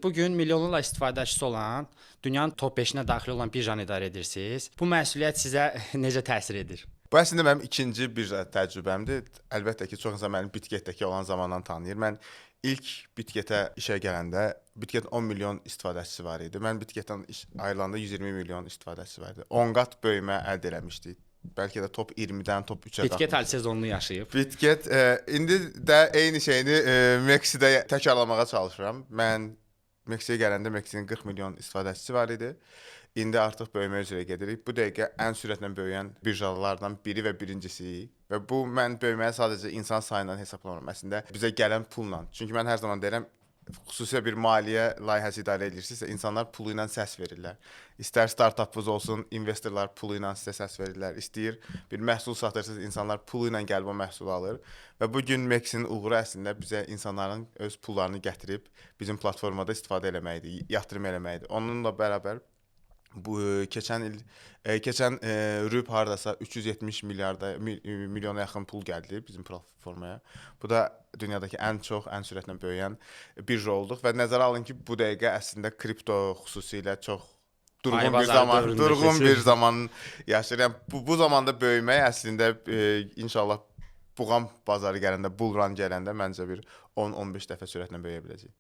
Bugün milyonlarla istifadəçisi olan, dünyanın top 5-nə daxil olan birjanı idarə edirsiniz. Bu məsuliyyət sizə necə təsir edir? Bu əslində mənim ikinci birja təcrübəmdir. Əlbəttə ki, çox insan məni Bitgetdəki olan zamandan tanıyır. Mən ilk Bitgetə işə gələndə Bitget 10 milyon istifadəçisi var idi. Mən Bitgetdən ayrılanda 120 milyon istifadəçisi var idi. 10 qat böyümə əldə eləmişdik. Bəlkə də top 20-dən top 3-ə Bitget həll sezonunu yaşayıb. Bitget indi də eyni şeyini Meksidə təkrarlamağa çalışıram. Mən Meksiyə gələndə Meksinin 40 milyon istifadəçisi var idi. İndi artıq böyümə üzrə gedirik. Bu dəqiqə ən sürətlə böyüyən birjalardan biri və birincisiyik. Və bu mən böyüməyə sadəcə insan sayı ilə hesablamıram. Əslində bizə gələn pulla. Çünki mən hər zaman deyirəm, xüsusilə bir maliyyə layihəsi idarə edirsinizsə, insanlar pulu ilə səs verirlər. İstər startapınız olsun, investorlar pulu ilə sizə səs verirlər. İstəyir bir məhsul satırsınız, insanlar pulu ilə gəlib o məhsulu alır. Və bu gün Mexin uğuru əslində bizə insanların öz pullarını gətirib bizim platformada istifadə eləməkdir, yatırım eləməkdir. Onunla bərabər bu keçən Rüb hardasa 370 milyona yaxın pul gəldi bizim platformaya. Bu da dünyadakı ən çox, ən sürətlə böyüyən birja olduq və nəzərə alın ki, bu dəqiqə əslində kripto xüsusilə çox durğun bir zaman yaşayır. Yəni bu zamanda böyümək əslində inşallah buğam bazarı gələndə, bull run gələndə məncə bir 10-15 dəfə sürətlə böyüyə biləcək.